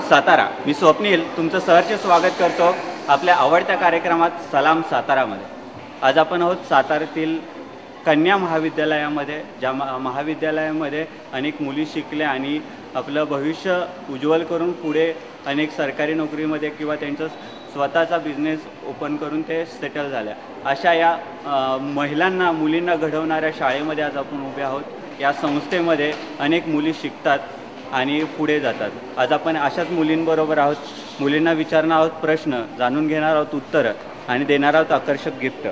सातारा. मी स्वप्नील तुमचं सहर्ष स्वागत करतो आपल्या आवडत्या कार्यक्रमात सलाम सातारामध्ये. आज आपण आहोत साताऱ्यातील कन्या महाविद्यालयामध्ये, ज्या महाविद्यालयामध्ये अनेक मुली शिकल्या आणि आपलं भविष्य उज्ज्वल करून पुढे अनेक सरकारी नोकरीमध्ये किंवा त्यांचं स्वतःचा बिझनेस ओपन करून ते सेटल झाल्या. अशा या महिलांना मुलींना घडवणाऱ्या शाळेमध्ये आज आपण उभे आहोत. या संस्थेमध्ये अनेक मुली शिकतात आणि पुढे जातात. आज आपण अशाच मुलींबरोबर आहोत. मुलींना विचारणार आहोत प्रश्न, जाणून घेणार आहोत उत्तरं आणि देणार आहोत आकर्षक गिफ्ट.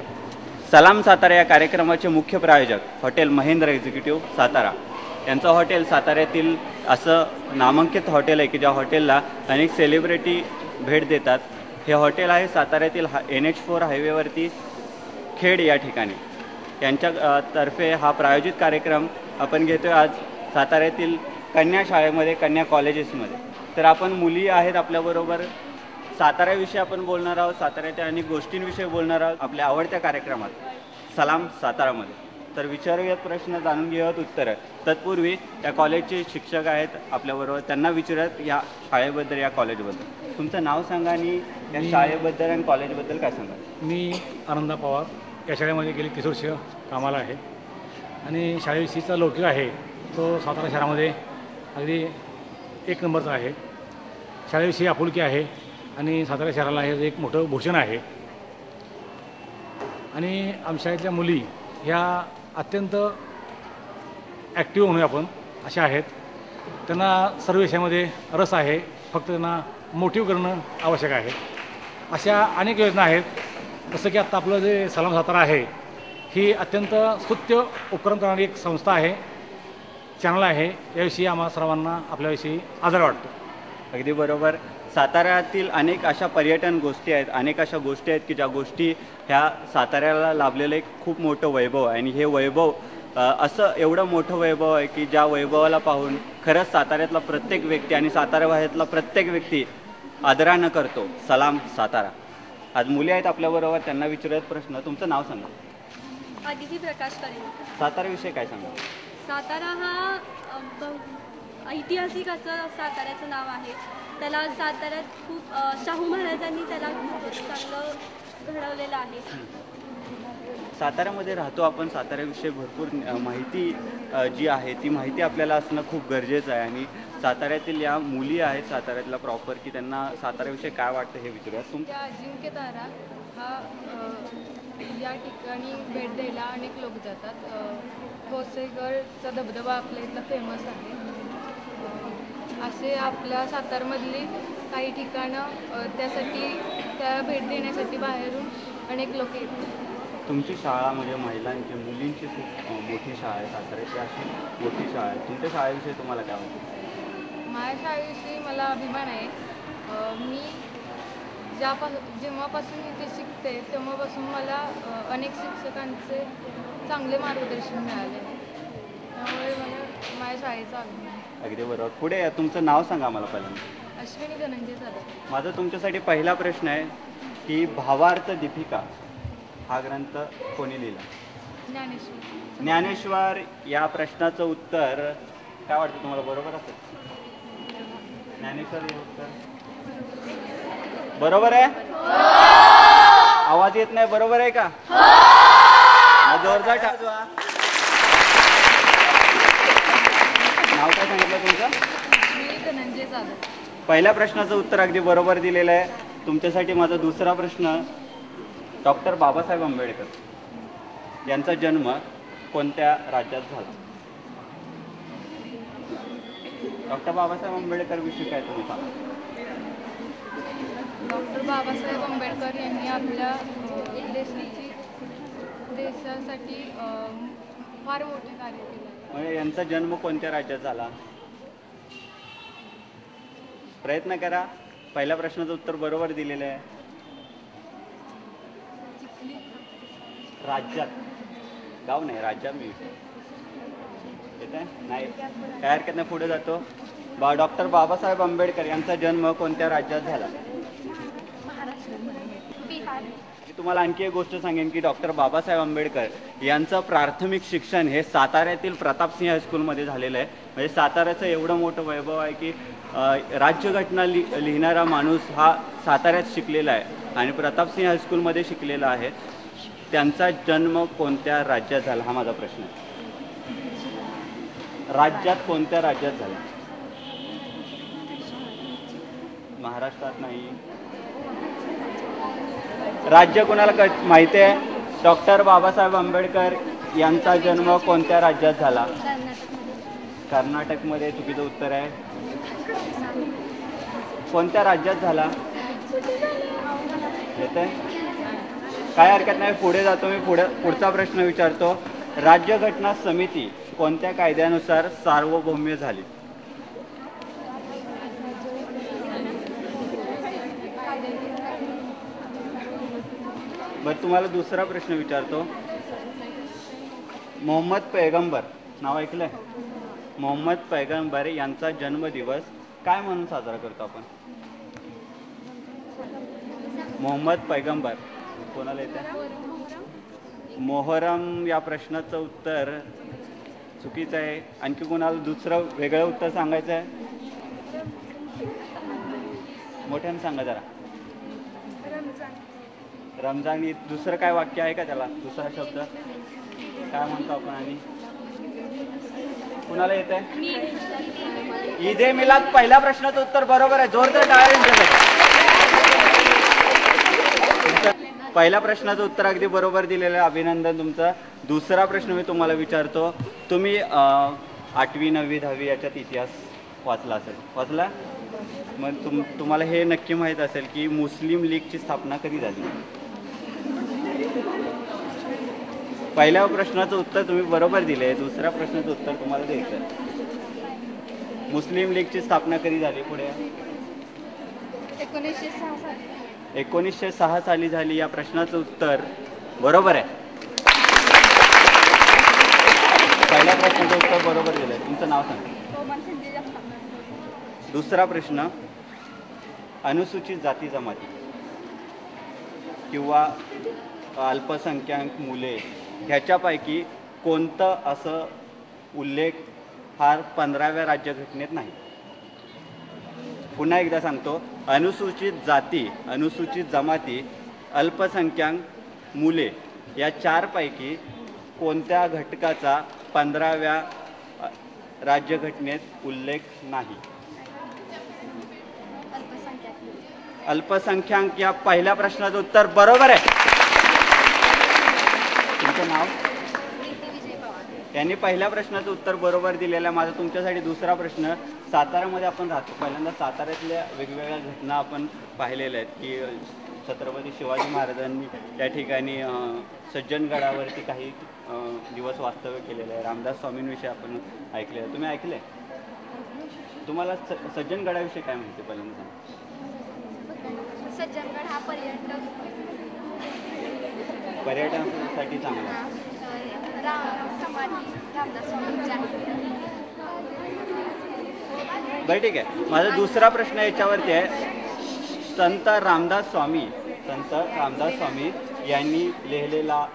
सलाम सातारा या कार्यक्रमाचे मुख्य प्रायोजक हॉटेल महेंद्र एक्झिक्युटिव्ह सातारा. यांचं हॉटेल साताऱ्यातील असं नामांकित हॉटेल आहे की ज्या हॉटेलला अनेक सेलिब्रिटी भेट देतात. हे हॉटेल आहे साताऱ्यातील NH4 हायवेवरती खेड या ठिकाणी. यांच्या तर्फे हा प्रायोजित कार्यक्रम आपण घेतो आहे आज साताऱ्यातील कन्या शाळेमध्ये, कन्या कॉलेजेसमध्ये. तर आपण मुली आहेत आपल्याबरोबर. साताऱ्याविषयी आपण बोलणार आहोत, साताऱ्याच्या अनेक गोष्टींविषयी बोलणार आहोत आपल्या आवडत्या कार्यक्रमात सलाम सातारामध्ये. तर विचारूयात प्रश्न, जाणून घेऊयात उत्तरं. तत्पूर्वी त्या कॉलेजचे शिक्षक आहेत आपल्याबरोबर, त्यांना विचारूयात या शाळेबद्दल, या कॉलेजबद्दल. तुमचं नाव सांगा आणि या शाळेबद्दल आणि कॉलेजबद्दल काय सांगा. मी आनंदा पवार या शाळेमध्ये गेली 30 वर्ष कामाला आहे आणि शाळेविषयीचा लौकिक आहे तो सातारा शहरामध्ये अगदी 1 नंबरचा आहे. शाळेविषयी आपुलकी आहे आणि सातारा शहराला हे एक मोठं भूषण आहे. आणि आमच्या शाळेतल्या मुली ह्या अत्यंत ॲक्टिव्ह म्हणूया आपण अशा आहेत. त्यांना सर्व विषयामध्ये रस आहे, फक्त त्यांना मोटिव्ह करणं आवश्यक आहे. अशा अनेक योजना आहेत. जसं की आत्ता आपलं जे सलाम सातारा आहे ही अत्यंत स्तुत्य उपक्रम करणारी एक संस्था आहे, चॅनल आहे. याविषयी आम्हा सर्वांना आपल्याविषयी आदर वाटतो. अगदी बरोबर. साताऱ्यातील अनेक अशा पर्यटन गोष्टी आहेत, अनेक अशा गोष्टी आहेत की ज्या गोष्टी ह्या साताऱ्याला लाभलेलं एक खूप मोठं वैभव आहे. आणि हे वैभव असं एवढं मोठं वैभव आहे की ज्या वैभवाला पाहून खरंच साताऱ्यातला प्रत्येक व्यक्ती आणि सातारा बाहेरला प्रत्येक व्यक्ती आदरानं करतो. सलाम सातारा. आज मुली आहेत आपल्याबरोबर, त्यांना विचारूयात प्रश्न. तुमचं नाव सांगा. अदिती प्रकाश करेल. साताऱ्याविषयी काय सांगा. सातारा हा ऐतिहासिक असं साताऱ्याचं नाव आहे. त्याला साताऱ्यात खूप शाहू महाराजांनी त्याला चांगलं घडवलेलं आहे. साताऱ्यामध्ये राहतो आपण, साताऱ्याविषयी भरपूर माहिती जी आहे ती माहिती आपल्याला असणं खूप गरजेचं आहे. आणि साताऱ्यातील या मुली आहेत साताऱ्यातल्या प्रॉपर, की त्यांना साताऱ्याविषयी काय वाटतं हे विचारूया. त्या अजिंक्यतारा हा या ठिकाणी भेट द्यायला अनेक लोक जातात. भोसेगडचा धबधबा आपल्या इथला फेमस आहे. असे आपल्या सातारमधली काही ठिकाणं त्यासाठी त्या भेट देण्यासाठी बाहेरून अनेक लोक येतात. तुमची शाळा म्हणजे महिलांची, मुलींची खूप मोठी शाळा आहे साताऱ्याची, अशी मोठी शाळा आहे. तुमच्या शाळेविषयी तुम्हाला काय वाटतं. माझ्या शाळेविषयी मला अभिमान आहे. मी जेव्हापासून इथे शिकते तेव्हापासून मला अनेक शिक्षकांचे चांगले मार्गदर्शन मिळाले. त्यामुळे मला माझ्या शाळेचा अभिमान आहे. अगदी बरोबर. पुढे या, तुमचं नाव सांगा मला पहिल्यांदा. अश्विनी धनंजय जाधव. माझा तुमच्यासाठी पहिला प्रश्न आहे की भावार्थ दीपिका हा ग्रंथ कोणी लिहिला. ज्ञानेश्वर. ज्ञानेश्वर. या प्रश्नाचं उत्तर काय वाटतं तुम्हाला, बरोबर असेल. ज्ञानेश्वर हे उत्तर बरोबर आहे. आवाज येत नाही, बरोबर आहे का. जोरदार टाळ्या. नाव काय सांगितलं तुमचं. धनंजय जाधव. पहिल्या प्रश्नाचं उत्तर अगदी बरोबर दिलेलं आहे. तुमच्यासाठी माझा दुसरा प्रश्न. डॉक्टर बाबासाहेब आंबेडकर यांचा जन्म कोणत्या राज्यात झाला. डॉक्टर बाबासाहेब आंबेडकर विषयी काय तुम्ही सांगा. डॉक्टर बाबासाहेब आंबेडकर यांनी आपल्या देशासाठी फार मोठे कार्य केले. म्हणजे यांचा जन्म कोणत्या राज्यात झाला. प्रयत्न करा. पहिल्या प्रश्नाचं उत्तर बरोबर दिलेलं आहे. राज्यात, गाव नाही, राज्यात मी येत आहे नाही, काय हरकत नाही. पुढे जातो. डॉक्टर बाबासाहेब आंबेडकर यांचा जन्म कोणत्या राज्यात झाला. बिहार. तुम्हाला आणखी एक गोष्ट सांगेन की डॉक्टर बाबासाहेब आंबेडकर यांचं प्राथमिक शिक्षण हे साताऱ्यातील प्रतापसिंह हायस्कूलमध्ये झालेलं आहे. म्हणजे साताऱ्याचं एवढं मोठं वैभव आहे की राज्यघटना लिहिणारा माणूस हा साताऱ्यात शिकलेला आहे आणि प्रतापसिंह हायस्कूलमध्ये शिकलेला आहे. त्यांचा जन्म कोणत्या राज्यात झाला हा माझा प्रश्न आहे. राज्यात कोणत्या राज्यात झाला? महाराष्ट्रात नाही. राज्य कोणाला माहिती आहे? डॉक्टर बाबासाहेब आंबेडकर यांचा जन्म कोणत्या राज्यात झाला? कर्नाटकमध्ये. चुकीचं उत्तर आहे. कोणत्या राज्यात झाला? येते काय हरकत नाही. पुढे जातो मी. पुढचा प्रश्न विचारतो. राज्यघटना समिती कोणत्या कायद्यानुसार सार्वभौम्य झाली? बरं, तुम्हाला दुसरा प्रश्न विचारतो. मोहम्मद पैगंबर नाव ऐकलंय? मोहम्मद पैगंबर यांचा जन्मदिवस काय म्हणून साजरा करतो आपण? मोहम्मद पैगंबर कोणाला येते? मोहरम या प्रश्नाचं उत्तर चुकीचं आहे. आणखी कोणाला दुसरं वेगळं उत्तर सांगायचं आहे? मोठ्यानं सांगा जरा. रमजान. दुसरं काय वाक्य आहे का त्याला? दुसरा शब्द काय म्हणतो आपण? आणि कुणाला येत आहे? ईद ए मिलाद. पहिल्या प्रश्नाचं उत्तर बरोबर आहे. जोरदार टाळ्या. पहिल्या प्रश्नाचं उत्तर अगदी बरोबर दिलेलं आहे. अभिनंदन तुमचं. दुसरा प्रश्न मी तुम्हाला विचारतो. तुम्ही 8वी 9वी 10वी याच्यात इतिहास वाचला असेल. वाचला? मग तुम्हाला हे नक्की माहीत असेल की मुस्लिम लीगची स्थापना कधी झाली? पहिल्या प्रश्नाचं उत्तर तुम्ही बरोबर दिले. दुसऱ्या प्रश्नाचं उत्तर तुम्हाला द्यायचं आहे. मुस्लिम लीगची स्थापना कधी झाली? पुढे 1906 साली झाली. या प्रश्नाचं उत्तर बरोबर आहे. पहिल्या प्रश्नाचं उत्तर बरोबर दिलं. तुमचं नाव सांगा. दुसरा प्रश्न. अनुसूचित जाती जमाती किंवा अल्पसंख्याक मुले ह्याच्यापैकी कोणतं असं उल्लेख हा 15व्या राज्यघटनेत नाही? पुन्हा एकदा सांगतो. अनुसूचित जाती, अनुसूचित जमाती, अल्पसंख्याक मुले या 4 पैकी कोणत्या घटकाचा 15व्या राज्यघटनेत उल्लेख नाही? अल्पसंख्याक या पहिल्या प्रश्नाचं उत्तर बरोबर आहे. तुमचं नाव? यांनी पहिल्या प्रश्नाचं उत्तर बरोबर दिलेलं आहे. माझा तुमच्यासाठी दुसरा प्रश्न. साताऱ्यामध्ये आपण राहतो. पहिल्यांदा साताऱ्यातल्या वेगवेगळ्या घटना आपण पाहिलेल्या आहेत की छत्रपती शिवाजी महाराजांनी त्या ठिकाणी सज्जनगडावरती काही दिवस वास्तव्य केलेलं आहे. रामदास स्वामींविषयी आपण ऐकलेलं. तुम्ही ऐकले? तुम्हाला सज्जनगडाविषयी काय माहिती? पहिल्यांदा सांगा. सज्जनगड हा पर्यटनासाठी चांगला. बरं, ठीक आहे. माझा दुसरा प्रश्न याच्यावरती आहे. संत रामदास स्वामी यांनी लिहिलेला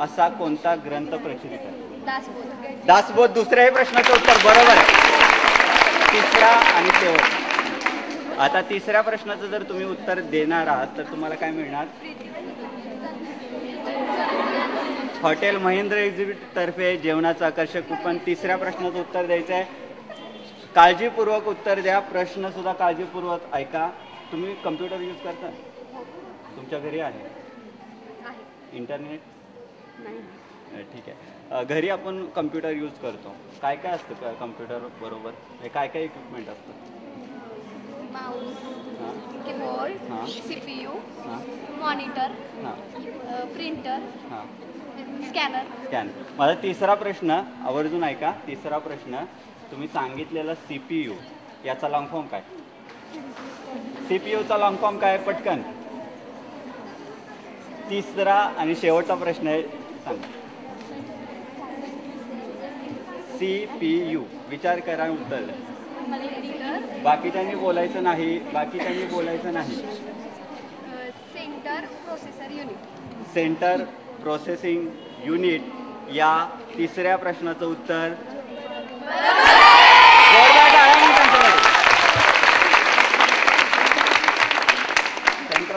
असा कोणता ग्रंथ प्रचलित आहे? दासबोध. दुसऱ्याही प्रश्नाचं उत्तर बरोबर आहे. तिसरा आणि शेवट. आता तिसऱ्या प्रश्नाचं जर तुम्ही उत्तर देणार आहात तर तुम्हाला काय मिळणार? हॉटेल महेंद्र एक्झिबिट तर्फे जेवणाचं आकर्षक कुपन. तिसऱ्या प्रश्नाचं उत्तर द्यायचं आहे. काळजीपूर्वक उत्तर द्या. प्रश्न सुद्धा काळजीपूर्वक ऐका. तुम्ही कम्प्युटर यूज करता? तुमच्या घरी आहे इंटरनेट? ठीक आहे. घरी आपण कम्प्युटर यूज करतो. काय काय असतं कम्प्युटर बरोबर? काय काय इक्विपमेंट असतं? Mouse, keyboard, CPU, monitor, printer, scanner. माझा तिसरा प्रश्न आवर्जून ऐका. तिसरा प्रश्न. तुम्ही सांगितलेला CPU याचा लॉंग फॉर्म काय? CPUचा लॉंग फॉर्म काय? पटकन. तिसरा आणि शेवटचा प्रश्न आहे. सांगा. CPU. विचार करा, उत्तर द्या. बाकीच्यांनी बोलायचं नाही. Centre processor unit. Centre processing unit या तिसऱ्या प्रश्नाचं उत्तर. जोरदार टाळ्या.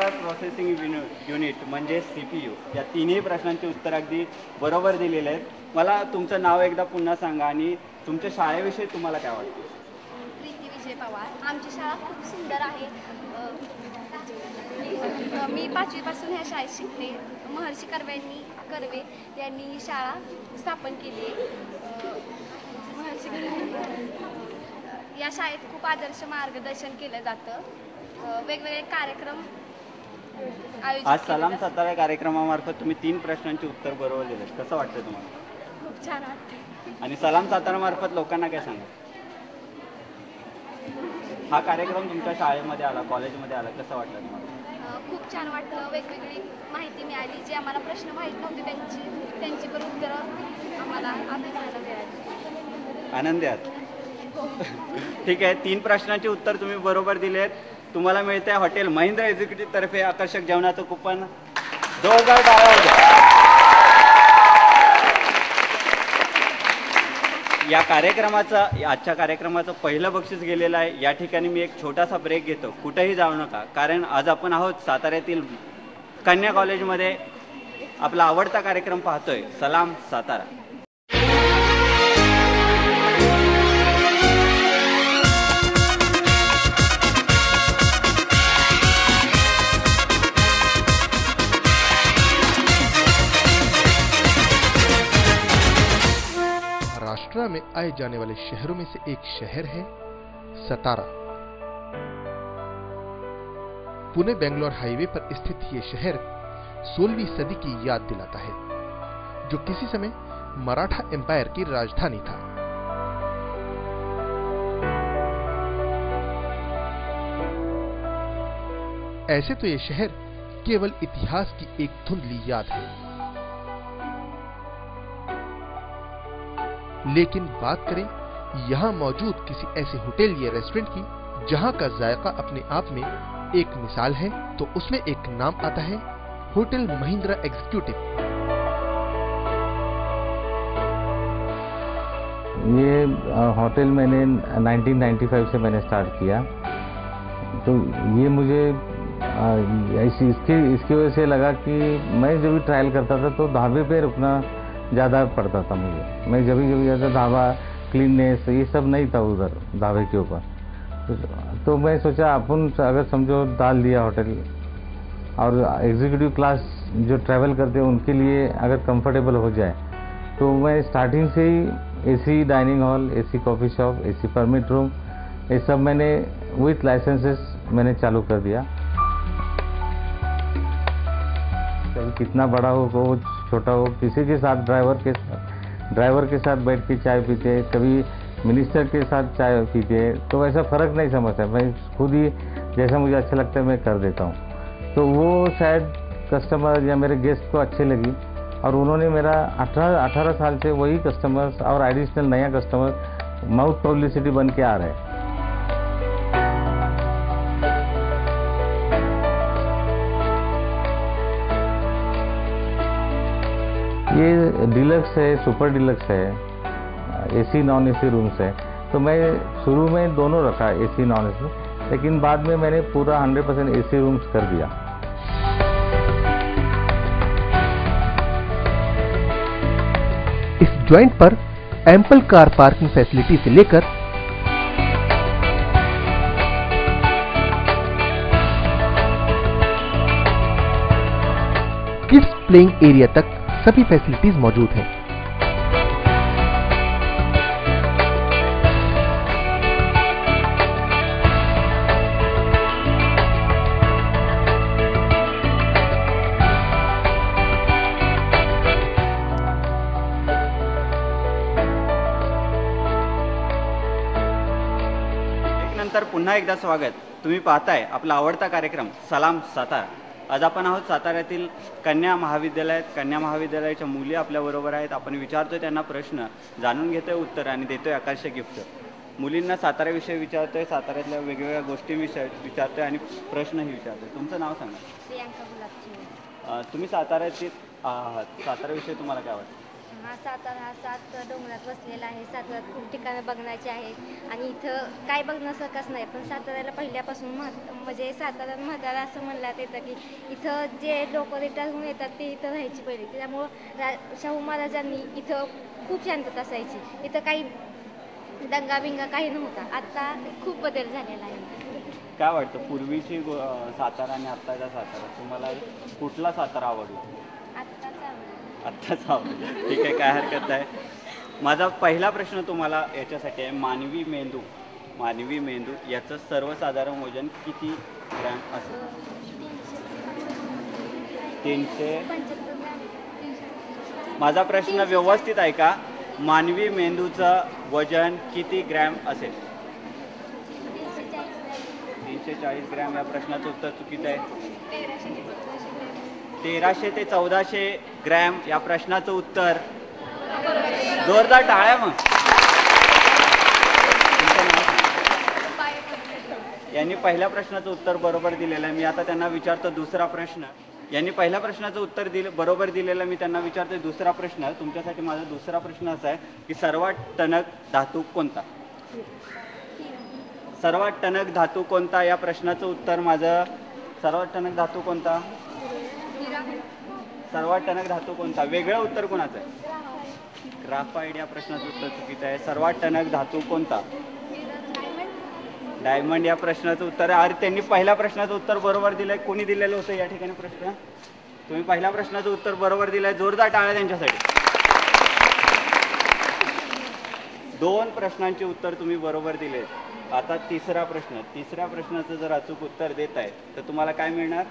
सेंट्रल प्रोसेसिंग युनिट म्हणजे CPU या तिन्ही प्रश्नांची उत्तर अगदी बरोबर दिलेले आहेत. मला तुमचं नाव एकदा पुन्हा सांगा आणि तुमच्या शाळेविषयी तुम्हाला काय वाटतं? प्रीती विजय पवार. आमची शाळा खूप सुंदर आहे. मी 5वीपासून ह्या शाळेत शिकते. महर्षी कर्वे यांनी ही शाळा स्थापन केली आहे. महर्षी कर्वे या शाळेत खूप आदर्श मार्गदर्शन केलं जातं. वेगवेगळे कार्यक्रम आयोजित आज केले सलाम जातात. सातारा कार्यक्रमामार्फत तुम्ही 3 प्रश्नांची उत्तर बरोबर दिलेत. कसं वाटतं तुम्हाला? खूप छान वाटतं. आणि सलाम सातारामार्फत लोकांना काय सांगा? हा कार्यक्रम तुमच्या शाळेमध्ये आला, कॉलेजमध्ये आला, कसं वाटतं तुम्हाला? खूप छान वाटलं. वेगवेगळी माहिती मिळाली. जे आम्हाला प्रश्न माहीत नव्हते त्यांची पण उत्तरं आम्हाला अभ्यासायला मिळाली. आनंदी आहात? ठीक आहे. 3 प्रश्नांची उत्तर तुम्ही बरोबर दिलेत. तुम्हाला मिळते हॉटेल महिंद्रा एक्झिक्युटिव्ह तर्फे आकर्षक जेवणाचं कुपन. जोरदार टाळ्या होत्या. आजच्या कार्यक्रमाचं पहिलं बक्षीस गेलेलं आहे. या ठिकाणी मी एक छोटासा ब्रेक घेतो. कुठेही जाऊ नका, कारण आज आपण आहोत साताऱ्यातील कन्या कॉलेजमध्ये. आपला आवडता कार्यक्रम पाहतोय, सलाम सातारा. महाराष्ट्र में आए जाने वाले शहरों में से एक शहर है सतारा। पुणे बेंगलोर हाईवे पर स्थित ये शहर 16वीं सदी की याद दिलाता है, जो किसी समय मराठा एम्पायर की राजधानी था। ऐसे तो ये शहर केवल इतिहास की एक धुंधली याद है, लेकिन बात करें यहां मौजूद किसी ऐसे होटल या रेस्टोरेंट की जहां का जायका अपने आप में एक मिसाल है, तो उसमें एक नाम आता है होटल महिंद्रा एग्जीक्यूटिव। ये होटल मैंने 1995 से मैंने स्टार्ट किया, तो ये मुझे इसकी वजह से लगा कि मैं जब भी ट्रायल करता था तो ढाबे पे रुकना ज़्यादा पड़ता था मुझे। मैं जब भी जाता ढाबा, क्लीननेस ये सब नहीं था उधर ढाबे के ऊपर। तो मैं सोचा अपन अगर समझो डाल दिया होटल, और एग्जीक्यूटिव क्लास जो ट्रैवल करते हैं उनके लिए अगर कंफर्टेबल हो जाए, तो मैं स्टार्टिंग से ही AC dining hall, AC coffee shop, AC permit room, ये सब मैंने विथ लाइसेंसेस मैंने चालू कर दिया। कभी कितना बड़ा हो छोटा हो, किसी के साथ ड्राइवर के साथ बैठ के चाय पीते, कभी मिनिस्टर के साथ चाय पीते, तो ऐसा फ़र्क नहीं समझता। मैं खुद ही जैसा मुझे अच्छा लगता है मैं कर देता हूँ। तो वो शायद कस्टमर या मेरे गेस्ट को अच्छे लगी, और उन्होंने मेरा 18 साल से वही कस्टमर्स और एडिशनल नया कस्टमर माउथ पब्लिसिटी बन के आ रहे हैं। ये डिलक्स है, सुपर डिलक्स है, एसी नॉन एसी रूम्स है। तो मैं शुरू में दोनों रखा, एसी नॉन एसी, लेकिन बाद में मैंने पूरा 100% एसी रूम्स कर दिया। इस जॉइंट पर एम्पल कार पार्किंग फैसिलिटी से लेकर किड्स प्लेइंग एरिया तक सभी फैसिलिटीज मौजूद हैं। नंतर पुन्हा एकदा स्वागत. तुम्ही पाहताय आपला आवडता कार्यक्रम सलाम सातारा. आज आपण आहोत साताऱ्यातील कन्या महाविद्यालयाच्या मुली आपल्याबरोबर आहेत. आपण विचारतोय त्यांना प्रश्न, जाणून घेतोय उत्तर आणि देतोय आकर्षक गिफ्ट. मुलींना साताऱ्याविषयी विचारतोय, साताऱ्यातल्या वेगवेगळ्या गोष्टींविषयी विचारतोय आणि प्रश्नही विचारतोय. तुमचं नाव सांगा. प्रियांका गुलाबची. तुम्ही साताऱ्यातील आहात, साताऱ्याविषयी तुम्हाला काय वाटतं? हा सातारा हा 7 डोंगरात वसलेला आहे. साताऱ्यात खूप ठिकाणं बघण्याची आहेत आणि इथं काय बघण्यासारखंच नाही, पण साताऱ्याला पहिल्यापासून म्हणजे साताऱ्यात म्हातारा असं म्हणण्यात येतं की इथं जे लोक रिटायर होऊन येतात ते इथं राहायची पहिली. त्यामुळं शाहू महाराजांनी इथं खूप शांतता असायची. इथं काही दंगाबिंगा काही नव्हता. आता खूप बदल झालेला आहे. काय वाटतं पूर्वीची सातारा आणि आत्ताचा सातारा तुम्हाला कुठला सातारा आवडला? आत्ताच आवडला. ठीक आहे, काय हरकत नाही. माझा पहिला प्रश्न तुम्हाला याच्यासाठी आहे, मानवी मेंदू याचं सर्वसाधारण वजन किती ग्रॅम असेल? 300. माझा प्रश्न व्यवस्थित ऐका. मानवी मेंदूचं वजन किती ग्रॅम असेल? 340 ग्रॅम. या प्रश्नाचं उत्तर चुकीचं आहे. 1300 ते 1400 ग्रॅम या प्रश्नाचं उत्तर. जोरदार टाळ्या मग. यांनी पहिल्या प्रश्नाचं उत्तर बरोबर दिलेलं आहे. मी आता त्यांना विचारतो दुसरा प्रश्न. यांनी पहिल्या प्रश्नाचं उत्तर बरोबर दिलेलं, मी त्यांना विचारतो दुसरा प्रश्न. तुमच्यासाठी माझा दुसरा प्रश्न असा आहे की सर्वात टणक धातू कोणता? सर्वात टणक धातू कोणता या प्रश्नाचं उत्तर माझं. सर्वात टणक धातू कोणता? सर्वात टणक धातू कोणता? वेगळं उत्तर कोणाचं आहे? ग्राफाइट. या प्रश्नाचं उत्तर चुकीचं आहे. सर्वात टणक धातू कोणता? डायमंड. या प्रश्नाचं उत्तर आहे. अरे त्यांनी पहिल्या प्रश्नाचं उत्तर बरोबर दिलंय. कोणी दिलेलं होतं या ठिकाणी प्रश्न? तुम्ही पहिल्या प्रश्नाचं उत्तर बरोबर दिलंय. जोरदार टाळ्या त्यांच्यासाठी. 2 प्रश्नांचे उत्तर तुम्ही बरोबर दिले. आता तिसरा प्रश्न. तिसऱ्या प्रश्नाचं जर अचूक उत्तर देत आहे तर तुम्हाला काय मिळणार?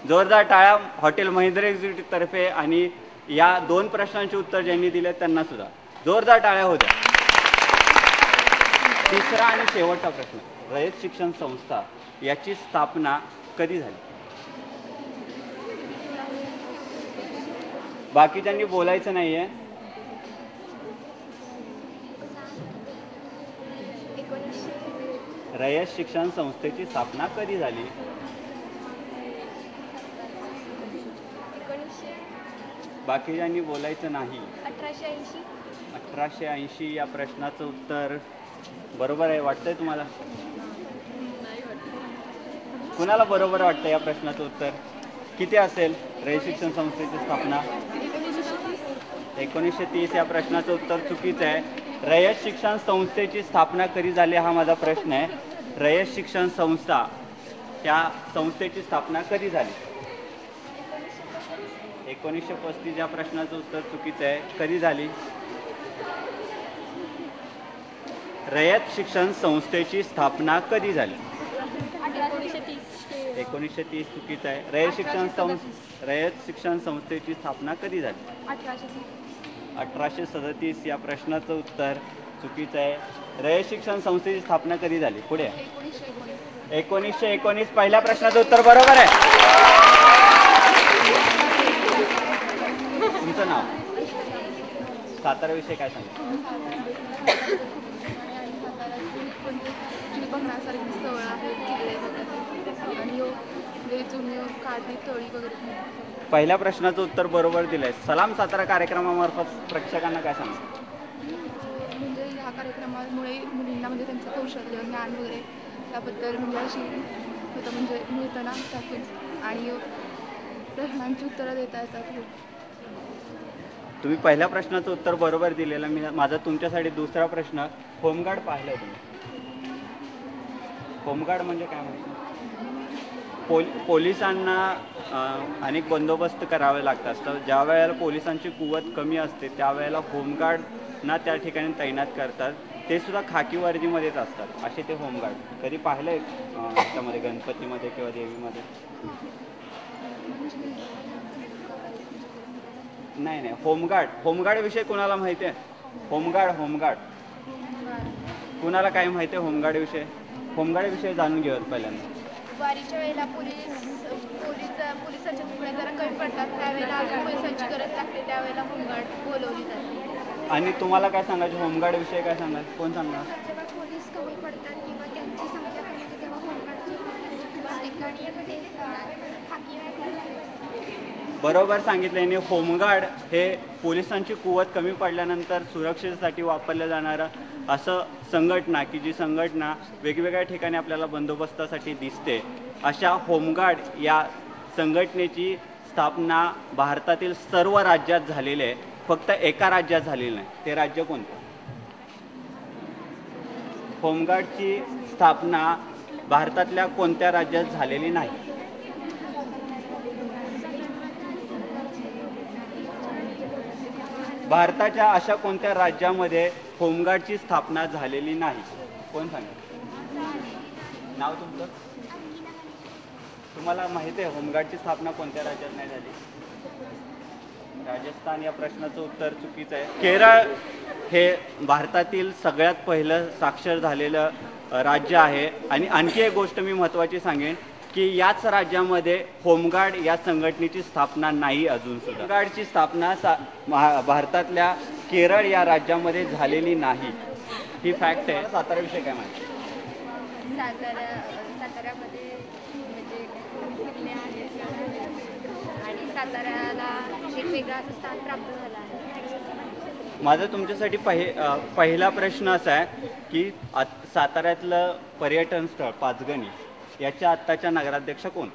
जोरदार टाळ्या हॉटेल महिंद्रा एक्झिक्युटिव्ह तर्फे. आणि या 2 प्रश्नांचे उत्तर ज्यांनी दिले त्यांना सुद्धा जोरदार टाळ्या होत्या. तिसरा आणि शेवटचा प्रश्न. रयत शिक्षण संस्था याची स्थापना कधी झाली? बाकीच्यांनी बोलायचं नाहीये. रयत शिक्षण संस्थेची स्थापना कधी झाली? बाकीच्यांनी बोलायचं नाही. 1880 या प्रश्नाचं उत्तर बरोबर आहे. वाटतंय तुम्हाला? कुणाला बरोबर वाटतं या प्रश्नाचं उत्तर? किती असेल रयत शिक्षण संस्थेची स्थापना? 1930 या प्रश्नाचं उत्तर चुकीचं आहे. रयत शिक्षण संस्थेची स्थापना कधी झाली हा माझा प्रश्न आहे. रयत शिक्षण संस्था त्या संस्थेची स्थापना कधी झाली? 1935 या प्रश्नाचं उत्तर चुकीचं आहे. कधी झाली? रयत शिक्षण संस्थेची स्थापना कधी झाली? 1930 चुकीचं आहे. रयत शिक्षण संस्थेची स्थापना कधी झाली? 1837 या प्रश्नाचं उत्तर चुकीचं आहे. रयत शिक्षण संस्थेची स्थापना कधी झाली? पुढे 1919. पहिल्या प्रश्नाचं उत्तर बरोबर आहे. तुमचं नाव? सातारा विषयी काय सांगा? बघण्यासारखी स्थळ आहेत, किल्ले आणि जुने काठी तळी वगैरे. पहिल्या प्रश्नाचं उत्तर बरोबर दिलंय. सलाम सातारा कार्यक्रमामार्फत प्रेक्षकांना काय सांगा? म्हणजे ह्या कार्यक्रमामुळे मुलींना म्हणजे त्यांचं कौशल्य ज्ञान वगैरे त्याबद्दल म्हणजे अशी होतं, म्हणजे मिळतं ना त्यातून. आणि प्रश्नांची उत्तरं देता येतात. तुम्ही पहिल्या प्रश्नाचं उत्तर बरोबर दिलेलं. मी माझा तुमच्यासाठी दुसरा प्रश्न. होमगार्ड पाहिलं तुम्ही? होमगार्ड म्हणजे काय माहिती? पोलिसांना अनेक बंदोबस्त करावे लागतात. तर ज्या वेळेला पोलिसांची कुवत कमी असते त्यावेळेला होमगार्डना त्या ठिकाणी तैनात करतात. ते सुद्धा खाकी वर्दीमध्येच असतात. असे ते होमगार्ड कधी पाहिलं आहे त्यामध्ये गणपतीमध्ये किंवा देवीमध्ये? नाही. होमगार्ड विषय कुणाला माहिती आहे? होमगार्ड कुणाला काय माहिती आहे होमगार्ड विषय? होमगार्ड विषय जाणून घेऊयात पहिल्यांदा. वारीच्या वेळेला पोलिसांच्या तुकड्या जरा कमी पडतात, त्यावेळेला पोलिसांची गरज लागते, त्यावेळेला होमगार्ड बोलवली जाते. आणि तुम्हाला काय सांगायचं होमगार्ड विषय? काय सांगाल? कोण सांगणार? जेव्हा पोलीस कमी पडतात किंवा त्यांची संख्या कमी होते तेव्हा होमगार्डची बरोबर सांगितल्याने होमगार्ड हे पोलिसांची कुवत कमी पडल्यानंतर सुरक्षेसाठी वापरलं जाणारं असं संघटना की जी संघटना वेगवेगळ्या ठिकाणी आपल्याला बंदोबस्तासाठी दिसते. अशा होमगार्ड या संघटनेची स्थापना भारतातील सर्व राज्यात झालेली आहे, फक्त एका राज्यात झालेली नाही. ते राज्य कोणतं? होमगार्डची स्थापना भारतातल्या कोणत्या राज्यात झालेली नाही? भारताच्या अशा कोणत्या राज्यामध्ये होमगार्डची स्थापना झालेली नाही? कोण सांगा? नाव तुमचं? तुम्हाला माहिती आहे होमगार्डची स्थापना कोणत्या राज्यात नाही झाली? राजस्थान. या प्रश्नाचं उत्तर चुकीचं आहे. केरळ हे भारतातील सगळ्यात पहिलं साक्षर झालेलं राज्य आहे. आणि आणखी एक गोष्ट मी महत्त्वाची सांगेन की याच राज्यामध्ये होमगार्ड या संघटनेची स्थापना नाही अजून सुद्धा. होमगार्डची स्थापना भारतातल्या केरळ या राज्यामध्ये झालेली नाही, ही फॅक्ट आहे. साताराविषयी काय माहिती? साताऱ्यामध्ये म्हणजे किल्ले आहेत आणि साताऱ्याला एक वेगळं असं स्थान प्राप्त झालं आहे. माझा तुमच्यासाठी पहिला प्रश्न असा आहे की साताऱ्यातलं पर्यटन स्थळ पाचगणी याच्या आत्ताच्या नगराध्यक्ष कोण?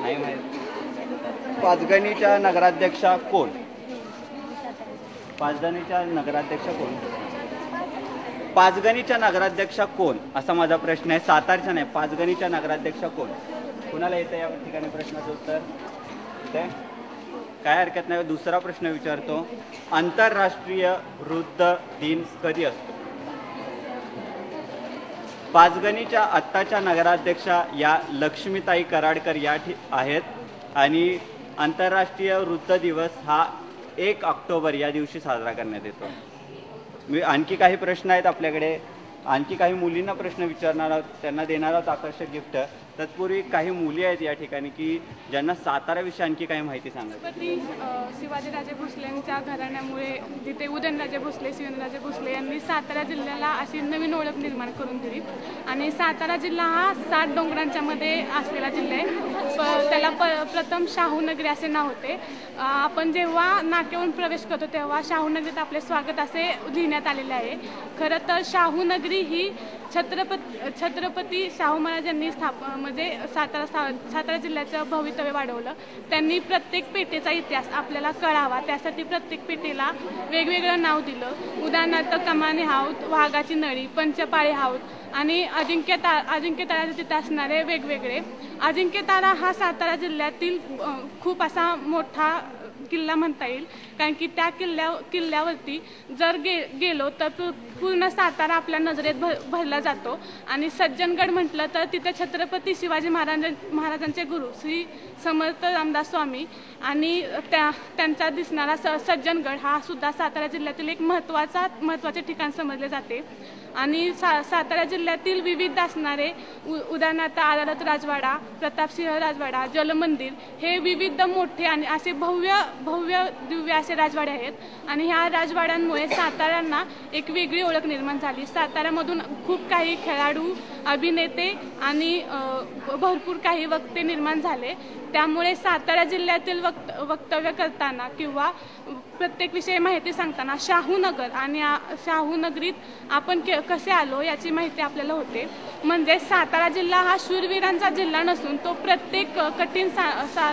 नाही माहीत. पाचगणीच्या नगराध्यक्षा कोण? पाचगणीच्या नगराध्यक्षा कोण? पाचगणीच्या नगराध्यक्षा कोण असा माझा प्रश्न आहे. सातारच्या नाही, पाचगणीच्या नगराध्यक्षा कोण? कुणाला येतं या ठिकाणी प्रश्नाचं उत्तर? ते काय हरकत नाही. दुसरा प्रश्न विचारतो. आंतरराष्ट्रीय वृद्ध दिन कधी असतो? पाचगणीच्या आत्ताच्या नगराध्यक्षा या लक्ष्मीताई कराडकर या आहेत आणि आंतरराष्ट्रीय वृद्ध दिवस हा 1 ऑक्टोबर या दिवशी साजरा करण्यात येतो. मी आणखी काही प्रश्न आहेत आपल्याकडे, आणखी काही मुलींना प्रश्न विचारणार आहोत, त्यांना देणार आहोत आकर्षक गिफ्ट. तत्पूर्वी काही मुली आहेत या ठिकाणी की ज्यांना साताराविषयी आणखी काही माहिती सांगायची. छत्रपती शिवाजीराजे भोसलेंच्या घराण्यामुळे जिथे उदयनराजे भोसले, शिवेंद्रराजे भोसले यांनी सातारा जिल्ह्याला अशी नवीन ओळख निर्माण करून दिली. आणि सातारा जिल्हा हा 7 डोंगरांच्या मध्ये असलेला जिल्हा आहे. त्याला प्रथम शाहूनगरी असे नाव होते. आपण जेव्हा नाक्यावरून प्रवेश करतो तेव्हा शाहूनगरीत आपले स्वागत असे लिहिण्यात आलेले आहे. खरं तर शाहूनगरी ही छत्रपती शाहू महाराजांनी म्हणजे सातारा जिल्ह्याचं भवितव्य वाढवलं. त्यांनी प्रत्येक पेठेचा इतिहास आपल्याला कळावा त्यासाठी प्रत्येक पेठेला वेगवेगळं नाव दिलं. उदाहरणार्थ कमानी हाऊत, वाघाची नळी, पंचपाळी हाऊत आणि अजिंक्यतारा तिथे असणारे वेगवेगळे. अजिंक्यतारा हा सातारा जिल्ह्यातील खूप असा मोठा किल्ला म्हणता येईल, कारण की त्या किल्ल्यावरती जर गेलो तर पूर्ण सातारा आपल्या नजरेत भरला जातो. आणि सज्जनगड म्हटलं तर तिथे छत्रपती शिवाजी महाराजांचे गुरु श्री समर्थ रामदास स्वामी आणि त्यांचा दिसणारा सज्जनगड हा सुद्धा सातारा जिल्ह्यातील एक महत्त्वाचे ठिकाण समजले जाते. आणि सातारा जिल्ह्यातील विविध असणारे उदाहरणार्थ आदालत राजवाडा, प्रतापसिंह राजवाडा, जलमंदिर हे विविध मोठे आणि असे भव्य दिव्य असे राजवाडे आहेत. आणि ह्या राजवाड्यांमुळे साताऱ्यांना एक वेगळी ओळख निर्माण झाली. साताऱ्यामधून खूप काही खेळाडू, अभिनेते आणि भरपूर काही वक्ते निर्माण झाले. त्यामुळे सातारा जिल्ह्यातील वक्तव्य करताना किंवा प्रत्येक विषयी माहिती सांगताना शाहूनगर आणि शाहूनगरीत आपण कसे आलो याची माहिती आपल्याला होते. म्हणजे सातारा जिल्हा हा शूरवीरांचा जिल्हा नसून तो प्रत्येक कठीण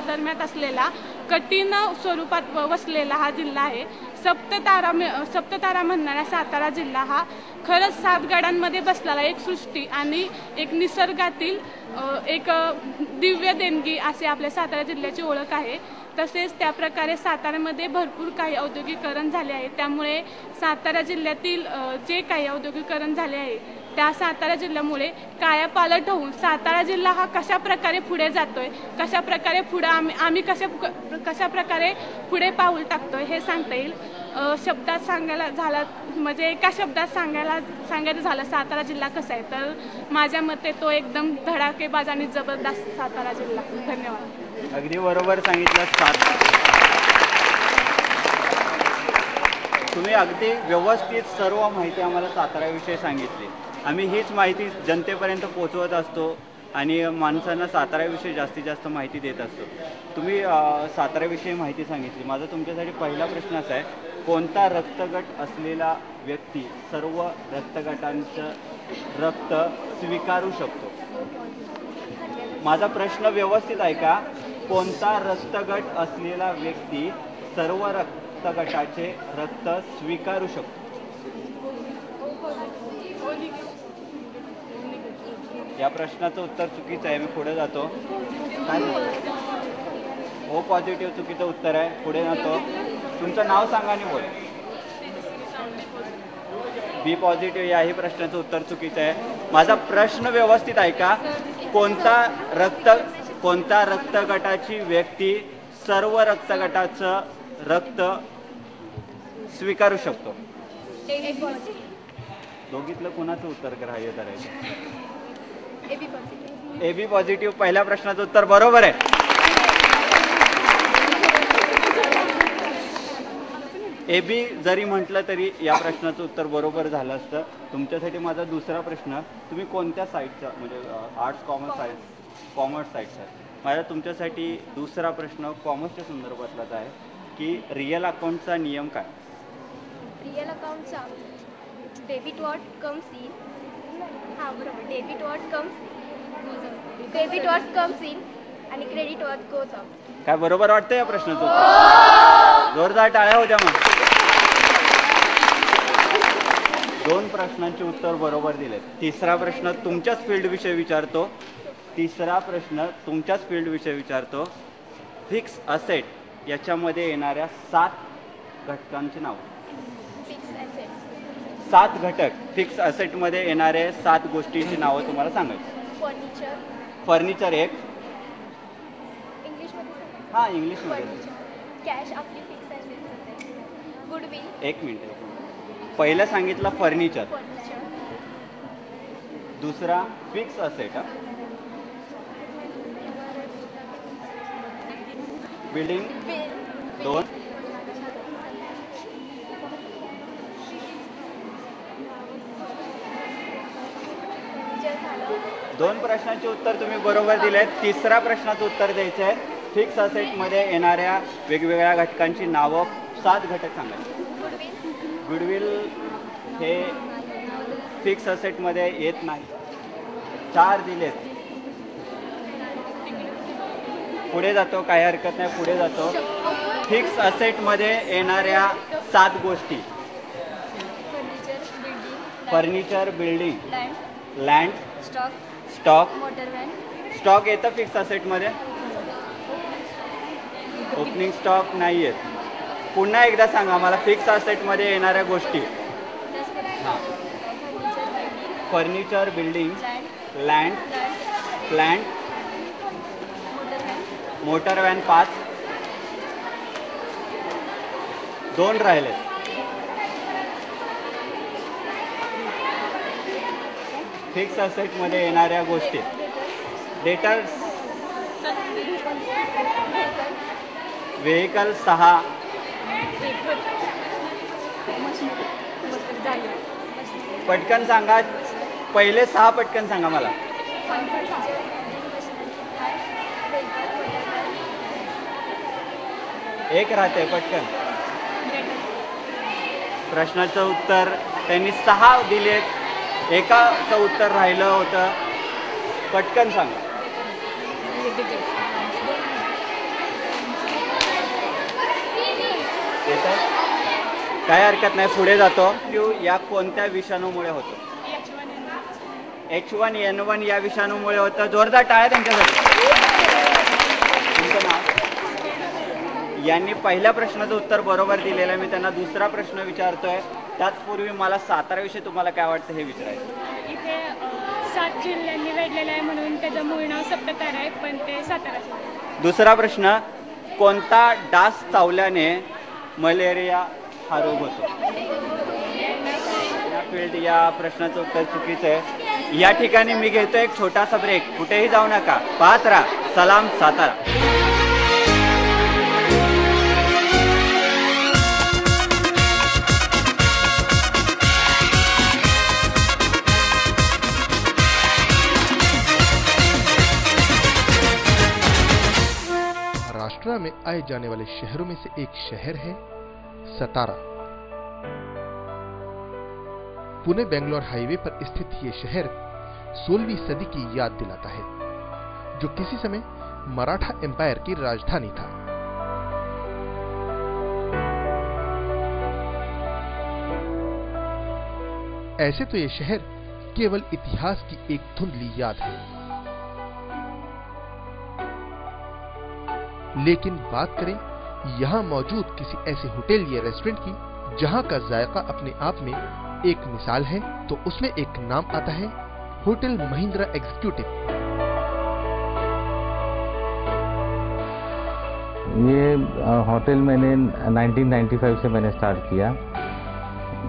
दरम्यान असलेला कठीण स्वरूपात वसलेला हा जिल्हा आहे. सप्ततारा म्हणणारा सातारा जिल्हा हा खरंच 7 गडांमध्ये बसलेला एक सृष्टी आणि एक निसर्गातील एक दिव्य देणगी असे आपल्या सातारा जिल्ह्याची ओळख आहे. तसेच त्याप्रकारे साताऱ्यामध्ये भरपूर काही औद्योगिकरण झाले आहे. त्यामुळे सातारा जिल्ह्यातील जे काही औद्योगिकरण झाले आहे त्या सातारा जिल्ह्यामुळे कायापालट होऊन सातारा जिल्हा हा कशा प्रकारे पुढे जातोय, कशा प्रकारे पुढे आम्ही कशा प्रकारे पुढे पाऊल टाकतोय हे सांगता येईल. शब्दात सांगायला झाला म्हणजे एका शब्दात सांगायचं झालं सातारा जिल्हा कसा आहे तर माझ्या मते तो एकदम धडाकेबाज आणि जबरदस्त सातारा जिल्हा. धन्यवाद. अगदी बरोबर सांगितलं. तुम्ही अगदी व्यवस्थित सर्व माहिती आम्हाला साताऱ्याविषयी सांगितली. आम्ही हीच माहिती जनतेपर्यंत पोचवत असतो आणि माणसांना साताऱ्याविषयी जास्तीत जास्त माहिती देत असतो. तुम्ही साताऱ्याविषयी माहिती सांगितली. माझा तुमच्यासाठी पहिला प्रश्न असा आहे, कोणता रक्तगट असलेला व्यक्ती सर्व रक्तगटांचं रक्त स्वीकारू शकतो? माझा प्रश्न व्यवस्थित ऐका. कोणता रक्तगट असलेला व्यक्ती सर्व रक्तगटाचे रक्त स्वीकारू शकतो? या प्रश्नाचं उत्तर चुकीचं आहे. मी पुढे जातो. काय ओ पॉझिटिव्ह चुकीचं उत्तर आहे. पुढे जातो. तुमचं नाव सांगा आणि बोला. बी पॉझिटिव्ह याही प्रश्नाचं उत्तर चुकीचं आहे. माझा प्रश्न व्यवस्थित ऐका. कोणता रक्तगटाची व्यक्ती सर्व रक्तगटाचं रक्त स्वीकारू शकतो? दोघीतलं कोणाचं उत्तर ग्राह्य धरायचं? ए बी पॉझिटिव्ह पहिल्या प्रश्नाचं उत्तर बरोबर आहे. ए बी जरी म्हटलं तरी या प्रश्नाचं उत्तर बरोबर झालं असतं. तुमच्यासाठी माझा दुसरा प्रश्न, तुम्ही कोणत्या साईडचा, म्हणजे आर्ट्स कॉमर्स साईडचा आहे? माझा तुमच्यासाठी दुसरा प्रश्न कॉमर्सच्या संदर्भातलाच आहे की रिअल अकाउंटचा नियम काय? रिअल अकाउंटचा डेबिट व्हॉट कम्स इन, हां बरोबर, डेबिट व्हॉट कम्स इन आणि क्रेडिट व्हॉट गोज आउट. काय बरोबर वाटतं या प्रश्नाचं उत्तर? जोरदार टाळ्या होत्या मग. 2 प्रश्नांची उत्तर बरोबर दिलेत. तिसरा प्रश्न तुमच्याच फील्डविषयी विचारतो. फिक्स असेट याच्यामध्ये येणाऱ्या 7 घटकांची नाव. 7 घटक फिक्स असेटमध्ये येणारे 7 गोष्टींची नावं तुम्हाला सांगायची. फर्निचर एक. हां इंग्लिशमध्ये. कॅश आपली फिक्स असेट. गुडविल. एक मिनिट. पहिलं सांगितलं फर्निचर. दुसरा फिक्स असेट. बिल्डिंग 2. दोन प्रश्नांचे उत्तर तुम्ही बरोबर दिलेत. तिसऱ्या प्रश्नाचं उत्तर द्यायचं आहे. फिक्स असेटमध्ये येणाऱ्या वेगवेगळ्या घटकांची नावं 7 घटक सांगायचे. गुडविल हे फिक्स असेटमध्ये येत नाही. 4 दिलेत. पुढे जातो, काही हरकत नाही, पुढे जातो. फिक्स असेटमध्ये येणाऱ्या 7 गोष्टी. Furniture, building, land, stock. Stock येतं फिक्स असेटमध्ये. ओपनिंग स्टॉक नाही येत. पुन्हा एकदा सांगा मला फिक्स असेटमध्ये येणाऱ्या गोष्टी. Furniture, building, land, plant, motor van 5. 2 राहिले. फिक्स असेटमध्ये येणाऱ्या गोष्टी. Debtors, vehicle 6. पटकन सांगा. पहिले 6 पटकन सांगा मला. एक राहते पटकन. प्रश्नाचं उत्तर त्यांनी 6 दिलेत. एकाचं उत्तर राहिलं होतं. पटकन सांगा. काय हरकत नाही, पुढे जातो. या कोणत्या विषाणूमुळे होतो? H1N1 या विषाणूमुळे होतं. जोरदार टाळ्या त्यांच्यासाठी. तुमचं नाव? यांनी पहिल्या प्रश्नाचं उत्तर बरोबर दिलेलं आहे. मी त्यांना दुसरा प्रश्न विचारतोय. त्याचपूर्वी मला साताराविषयी तुम्हाला काय वाटतं हे विचारायचं. इथे 7 जिल्ह्यांनी वेढलेलं आहे म्हणून त्याचं मूळ नाव सप्ततारा आहे, पण ते सातारा. दुसरा प्रश्न, कोणता डास चावल्याने मलेरिया हा रोग होतो? या प्रश्नाचं उत्तर चुकीचं आहे. या ठिकाणी मी घेतो एक छोटासा ब्रेक. कुठेही जाऊ नका, पाहत राहा सलाम सातारा. महाराष्ट्र में आए जाने वाले शहरों में से एक शहर है सतारा। पुणे बेंगलोर हाईवे पर स्थित ये शहर 16वीं सदी की याद दिलाता है, जो किसी समय मराठा एम्पायर की राजधानी था। ऐसे तो ये शहर केवल इतिहास की एक धुंधली याद है, लेकिन बात करें यहां मौजूद किसी ऐसे होटल या रेस्टोरेंट की जहां का जायका अपने आप में एक मिसाल है, तो उसमें एक नाम आता है होटल महिंद्रा एग्जीक्यूटिव। ये होटल मैंने 1995 से मैंने स्टार्ट किया,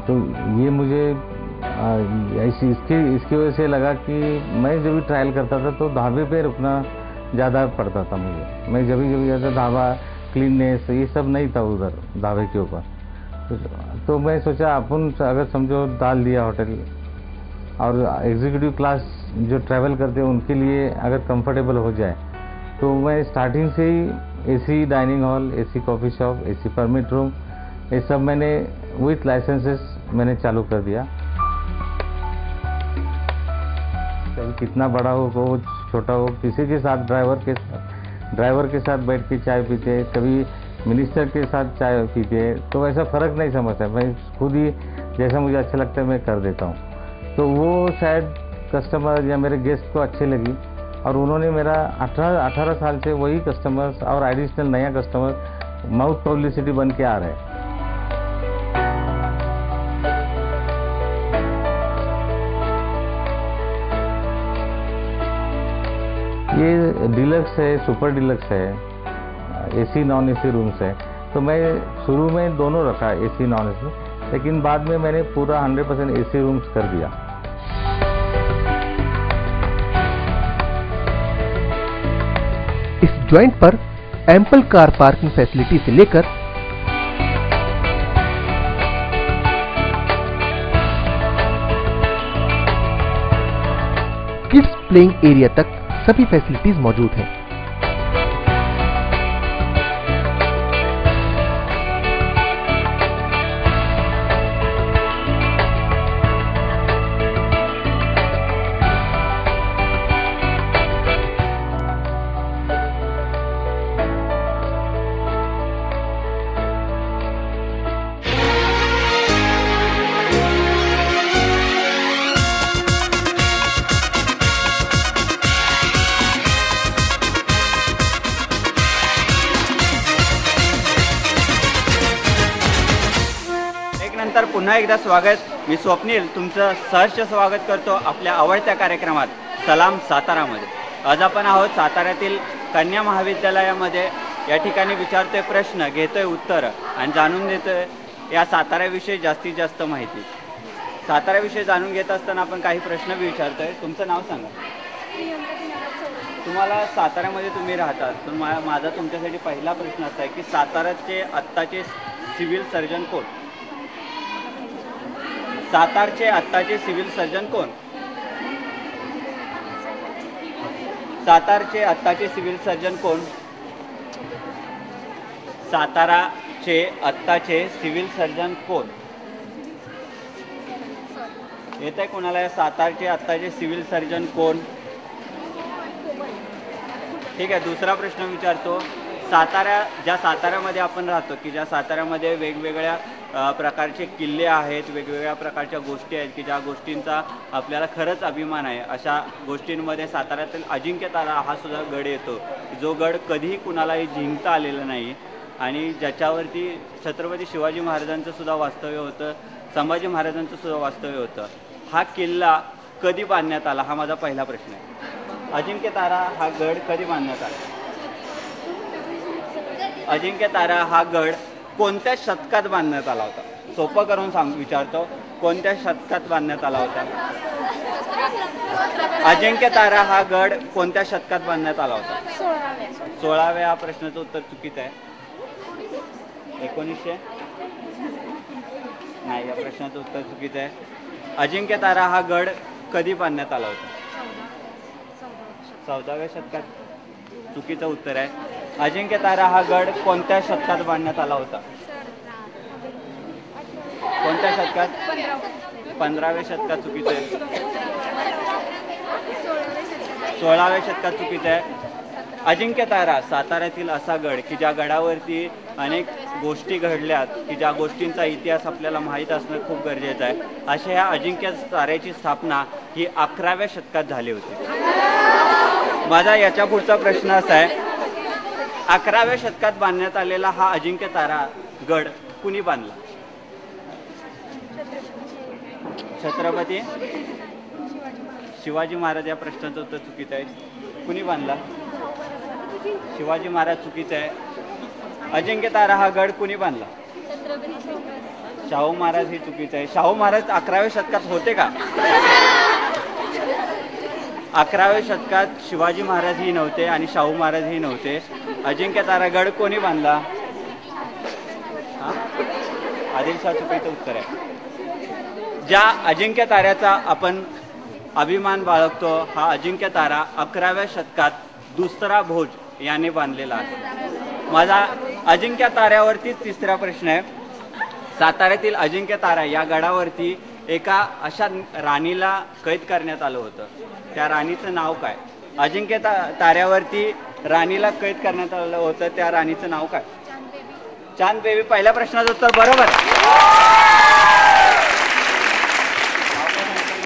तो ये मुझे इसकी वजह से लगा कि मैं जब भी ट्रायल करता था तो ढाबे पे रुकना ज़्यादा पड़ता था मुझे। मैं जब भी जाता ढाबा क्लीननेस ये सब नहीं था उधर ढाबे के ऊपर, तो मैं सोचा अपन अगर समझो डाल दिया होटल, और एग्जीक्यूटिव क्लास जो ट्रैवल करते हैं उनके लिए अगर कंफर्टेबल हो जाए, तो मैं स्टार्टिंग से ही AC dining hall, AC coffee shop, AC permit room, ये सब मैंने विथ लाइसेंसेस मैंने चालू कर दिया। कभी कितना बड़ा हो छोटा हो, किसी के साथ ड्राइवर के साथ बैठ के चाय पीते, कभी मिनिस्टर के साथ चाय पीते, तो ऐसा फ़र्क नहीं समझता, मैं खुद ही जैसा मुझे अच्छा लगता है मैं कर देता हूँ। तो वो शायद कस्टमर या मेरे गेस्ट को अच्छे लगी, और उन्होंने मेरा 18 साल से वही कस्टमर्स और एडिशनल नया कस्टमर माउथ पब्लिसिटी बन के आ रहे हैं। ये डिलक्स है, सुपर डिलक्स है, एसी नॉन एसी रूम्स है। तो मैं शुरू में दोनों रखा, एसी नॉन एसी, लेकिन बाद में मैंने पूरा 100% एसी रूम्स कर दिया। इस जॉइंट पर एम्पल कार पार्किंग फैसिलिटी से लेकर किड्स प्लेइंग एरिया तक सभी फैसिलिटीज मौजूद हैं। नंतर पुन्हा एकदा स्वागत। मी स्वप्नील तुमचं सहर्ष स्वागत करतो आपल्या आवडत्या कार्यक्रमात सलाम सातारामध्ये। आज आपण आहोत साताऱ्यातील कन्या महाविद्यालयामध्ये। या ठिकाणी विचारतोय प्रश्न, घेतोय उत्तर आणि जाणून देतोय या साताऱ्याविषयी जास्तीत जास्त माहिती। साताऱ्याविषयी जाणून घेत असताना आपण काही प्रश्न विचारतोय। तुमचं नाव सांगा। तुम्हाला साताऱ्यामध्ये तुम्ही राहतात, तर माझा तुमच्यासाठी पहिला प्रश्न असा आहे की साताऱ्याचे आत्ताचे सिव्हिल सर्जन कोण? सातारचे आत्ताचे सिव्हिल सर्जन कोण? सातारचे आत्ताचे सिव्हिल सर्जन कोण? साताराचे आत्ताचे सिव्हिल सर्जन कोण? येत आहे कोणाला? सातारचे आत्ताचे सिव्हिल सर्जन कोण? ठीक आहे, दुसरा प्रश्न विचारतो। ज्या साताऱ्यामध्ये आपण राहतो, की ज्या साताऱ्यामध्ये वेगवेगळ्या प्रकारचे किल्ले आहेत, वेगवेगळ्या प्रकारच्या गोष्टी आहेत, की ज्या गोष्टींचा आपल्याला खरंच अभिमान आहे, अशा गोष्टींमध्ये साताऱ्यातील अजिंक्यतारा हा सुद्धा गड येतो, जो गड कधीही कुणालाही जिंकता आलेला नाही आणि ज्याच्यावरती छत्रपती शिवाजी महाराजांचं सुद्धा वास्तव्य होतं, संभाजी महाराजांचं सुद्धा वास्तव्य होतं। हा किल्ला कधी बांधण्यात आला हा माझा पहिला प्रश्न आहे। अजिंक्यतारा हा गड कधी बांधण्यात आला? अजिंक्यतारा हा गड कोणत्या शतकात बांधण्यात आला होता? सोपं करून विचारतो, कोणत्या शतकात बांधण्यात आला होता? अजिंक्यतारा हा गड कोणत्या शतकात बांधण्यात आला होता? 16व्या। हा प्रश्नाचं उत्तर चुकीचं आहे। 1900 नाही, या प्रश्नाचं उत्तर चुकीचं आहे। अजिंक्यतारा हा गड कधी बांधण्यात आला होता? 14व्या शतकात चुकीचं उत्तर आहे। अजिंक्य तारा हा गड कोणत्या शतकात बांधण्यात आला होता? कोणत्या शतकात? 15व्या शतकात चुकीचं आहे. 16व्या शतकात चुकीचं आहे. अजिंक्य तारा साताऱ्यातील असा गड की ज्या गडावरती अनेक गोष्टी घडल्यात की ज्या गोष्टींचा इतिहास आपल्याला माहीत असणं खूप गरजेचं आहे. अशा ह्या अजिंक्य ताऱ्याची स्थापना ही 11व्या शतकात झाली होती. माझा याच्या पुढचा प्रश्न असा आहे, 11व्या शतकात बांधण्यात आलेला हा अजिंक्य तारा गड कुणी बांधला? छत्रपती शिवाजी महाराज. या प्रश्नाचं उत्तर चुकीचं आहे. कुणी बांधला? शिवाजी महाराज चुकीचं आहे. अजिंक्य तारा हा गड कुणी बांधला? शाहू महाराज हे चुकीचं आहे. शाहू महाराज 11व्या शतकात होते का? 11व्या शतकात शिवाजी महाराजही नव्हते आणि शाहू महाराजही नव्हते. अजिंक्य तारा गड कोणी बांधला? आदिलशाह चुकीचं उत्तर आहे. ज्या अजिंक्य ताऱ्याचा आपण अभिमान बाळगतो हा अजिंक्य तारा 11व्या शतकात दुसरा भोज याने बांधलेला आहे. माझा अजिंक्य ताऱ्यावरतीच तिसरा प्रश्न आहे. साताऱ्यातील अजिंक्य तारा या गडावरती एका अशा राणीला कैद करण्यात आलं होतं. त्या राणीचं नाव काय? अजिंक्य ताऱ्यावरती राणीला कैद करण्यात आलं होतं. त्या राणीचं नाव काय? चांद बेबी. पहिल्या प्रश्नाचं उत्तर बरोबर.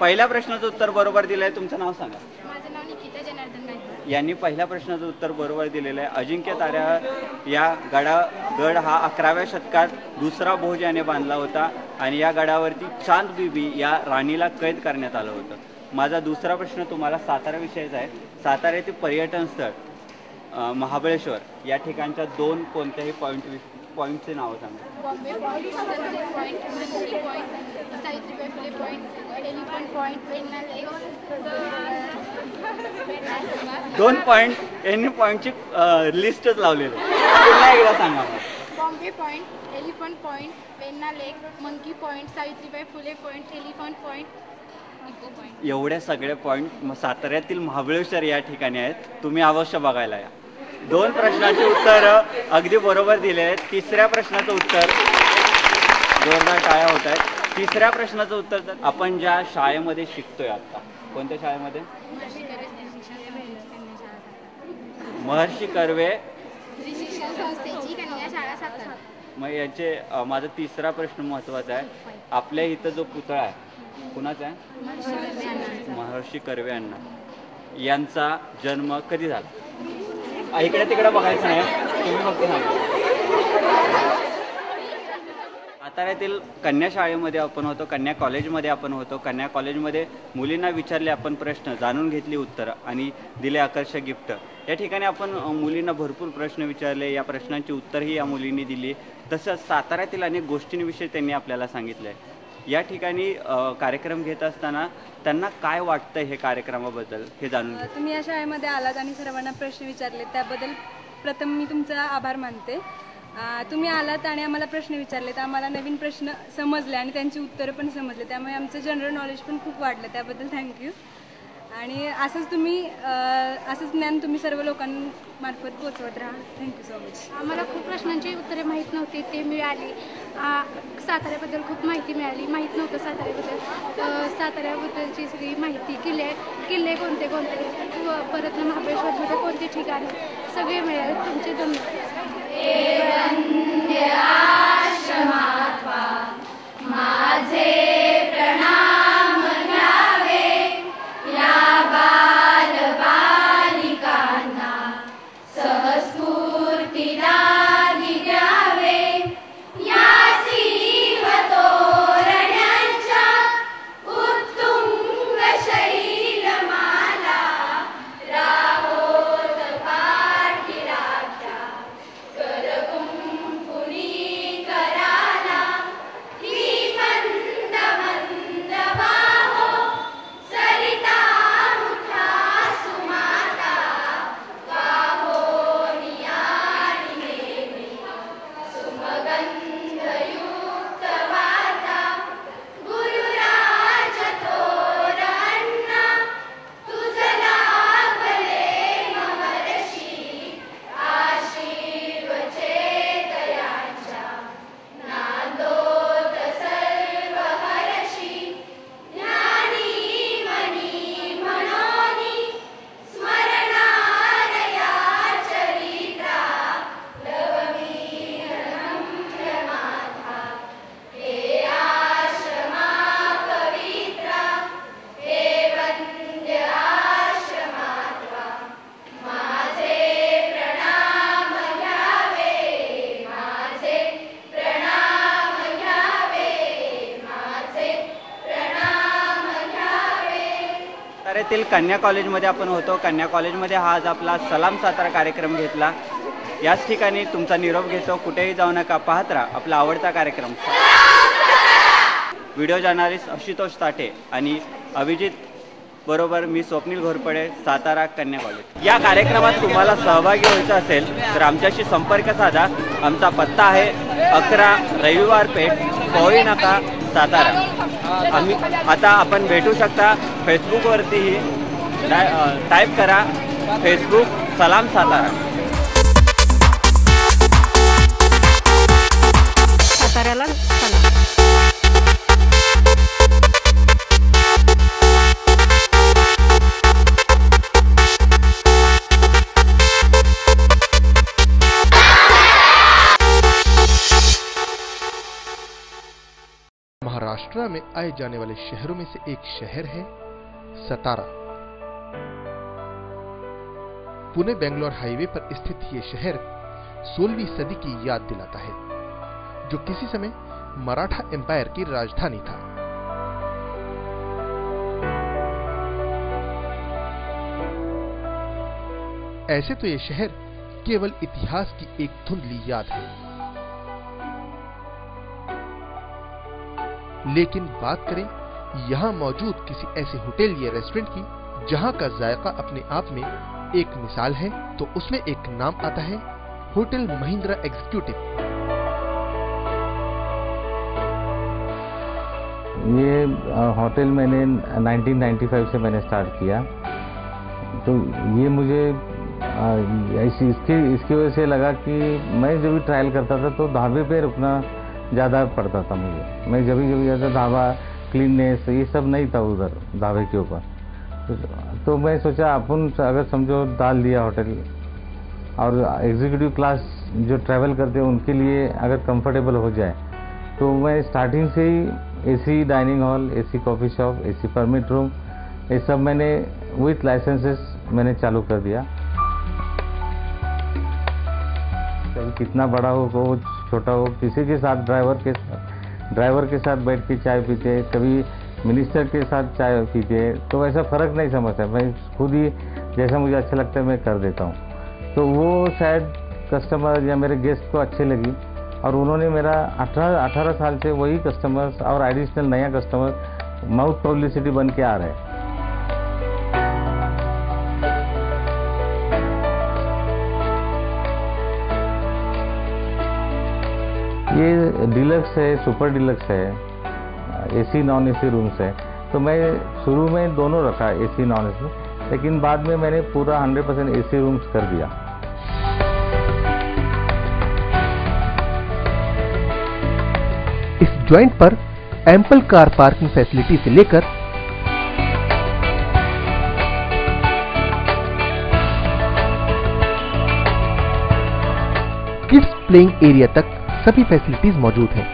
पहिल्या प्रश्नाचं उत्तर बरोबर दिलंय. तुमचं नाव सांगा. माझं नाव निकिता जनार्दन गायकवाड. यांनी पहिल्या प्रश्नाचं उत्तर बरोबर दिलेलं आहे. अजिंक्य तारा या गड हा 11व्या शतकात दुसरा भोज याने बांधला होता आणि या गडावरती चांद बीबी या राणीला कैद करण्यात आलं होतं. माझा दुसरा प्रश्न तुम्हाला सातारा विषयीचा आहे. साताऱ्यातील पर्यटन स्थळ महाबळेश्वर या ठिकाणच्या दोन कोणत्याही पॉईंटचे नावं सांगा. Bombay point, sunset point, Mantri point, Savitribai Phule point, elephant point, Penna lake. 2 point यांनी पॉईंटची लिस्टच लावलेली आहे. पुन्हा एकदा सांगा. Bombay point, elephant point, Penna lake, monkey point, Savitribai Phule point, elephant point, echo point. एवढे सगळे पॉईंट साताऱ्यातील महाबळेश्वर या ठिकाणी आहेत. तुम्ही अवश्य बघायला या. 2 प्रश्नांची उत्तरं अगदी बरोबर दिले आहेत. तिसऱ्या प्रश्नाचं उत्तर जोरदार टाळ्या होत आहेत. तिसऱ्या प्रश्नाचं उत्तर तर आपण ज्या शाळेमध्ये शिकतोय आता, कोणत्या शाळेमध्ये? महर्षी कर्वे श्री शिक्षण संस्थेची कन्या शाळा सातारा. मग याचे माझा तिसरा प्रश्न महत्त्वाचा आहे. आपल्या इथं जो पुतळा आहे कुणाचा आहे? महर्षी कर्वे अण्णा यांचा जन्म कधी झाला? इकडे तिकडे बघायचं नाही, तुम्ही फक्त सांगा. साताऱ्यातील कन्या शाळेमध्ये आपण होतो, कन्या कॉलेजमध्ये आपण होतो. कन्या कॉलेजमध्ये मुलींना विचारले आपण प्रश्न, जाणून घेतली उत्तरं आणि दिले आकर्षक गिफ्ट. या ठिकाणी आपण मुलींना भरपूर प्रश्न विचारले, या प्रश्नांची उत्तरही या मुलींनी दिली. तसंच साताऱ्यातील अनेक गोष्टींविषयी त्यांनी आपल्याला सांगितलं आहे. या ठिकाणी कार्यक्रम घेत असताना त्यांना काय वाटतं हे कार्यक्रमाबद्दल हे जाणून घ्या. तुम्ही या शाळेमध्ये आलात आणि सर्वांना प्रश्न विचारले त्याबद्दल प्रथम मी तुमचा आभार मानते. तुम्ही आलात आणि आम्हाला प्रश्न विचारले तर आम्हाला नवीन प्रश्न समजले आणि त्यांची उत्तरं पण समजले, त्यामुळे आमचं जनरल नॉलेज पण खूप वाढलं. त्याबद्दल थँक्यू. आणि असंच ज्ञान तुम्ही सर्व लोकांमार्फत पोचवत राहा. Thank you so much. आम्हाला खूप प्रश्नांची उत्तरे माहीत नव्हती, ते मिळाली. साताऱ्याबद्दल खूप माहिती मिळाली. माहीत नव्हतं साताऱ्याबद्दलची सगळी माहिती, किल्ले कोणते परत महाबळेश्वरमध्ये कोणते ठिकाण सगळे मिळाले. तुमचे धन्यवाद. माझे प्रणाम घ्यावे या बालबालिकांना, सहस्फूर्ती दागी द्यावे या सिंहतोरण्यांच्या उत्तुंग शैलमाला, राहोत पाठीराख्या करकुंफुनी कराला, ही मंद साताऱ्यातील कन्या कॉलेजमध्ये आपण होतो. कन्या कॉलेजमध्ये हा आज आपला सलाम सातारा कार्यक्रम घेतला. याच ठिकाणी तुमचा निरोप घेतो. कुठेही जाऊ नका, पाहत राहा आपला आवडता कार्यक्रम. व्हिडिओ जर्नलिस्ट आशुतोष ताटे आणि अभिजित बरोबर मी स्वप्नील घोरपडे, सातारा कन्या कॉलेज. या कार्यक्रमात तुम्हाला सहभागी व्हायचं असेल तर आमच्याशी संपर्क साधा. आमचा पत्ता आहे 11 रविवार पेठ, पवई नाका, सातारा. आता आपण भेटू शकता फेसबुकवरतीही. टाईप करा फेसबुक सलाम सातारा. साताऱ्याला सलाम. महाराष्ट्र में आए जाने वाले शहरों में से एक शहर है सतारा. पुणे बेंगलोर हाईवे पर स्थित ये शहर 16वीं सदी की याद दिलाता है, जो किसी समय मराठा एम्पायर की राजधानी था. ऐसे तो ये शहर केवल इतिहास की एक धुंधली याद है, लेकिन बात करें यहां मौजूद किसी ऐसे होटल या रेस्टोरेंट की जहां का जायका अपने आप में एक मिसाल है, तो उसमें एक नाम आता है होटल महिंद्रा एग्जीक्यूटिव. ये होटल मैंने 1995 से मैंने स्टार्ट किया. तो ये मुझे इसकी वजह से लगा कि मैं जब भी ट्रायल करता था तो ढाबे पे रुकना ज़्यादा पड़ता था मुझे. मैं जब भी जाता ढाबा, क्लीननेस ये सब नहीं था उधर ढाबे के ऊपर. तो मैं सोचा अपन अगर समझो डाल दिया होटल, और एग्जीक्यूटिव क्लास जो ट्रैवल करते हैं उनके लिए अगर कंफर्टेबल हो जाए, तो मैं स्टार्टिंग से ही AC dining hall, AC coffee shop, AC permit room, ये सब मैंने विथ लाइसेंसेस मैंने चालू कर दिया. कभी कितना बड़ा हो छोटा हो, किसी के साथ ड्राइवर के साथ बैठ के चाय पीते, कभी मिनिस्टर के साथ चाय पीते, तो ऐसा फ़र्क नहीं समझता. मैं खुद ही जैसा मुझे अच्छा लगता है मैं कर देता हूँ. तो वो शायद कस्टमर या मेरे गेस्ट को अच्छे लगी, और उन्होंने मेरा 18 साल से वही कस्टमर्स और एडिशनल नया कस्टमर माउथ पब्लिसिटी बन के आ रहे हैं. ये डिलक्स है, सुपर डिलक्स है, एसी नॉन एसी रूम्स है. तो मैं शुरू में दोनों रखा, एसी नॉन एसी, लेकिन बाद में मैंने पूरा 100% एसी रूम्स कर दिया. इस जॉइंट पर एम्पल कार पार्किंग फैसिलिटी से लेकर किड्स प्लेइंग एरिया तक सभी फैसिलिटीज मौजूद हैं.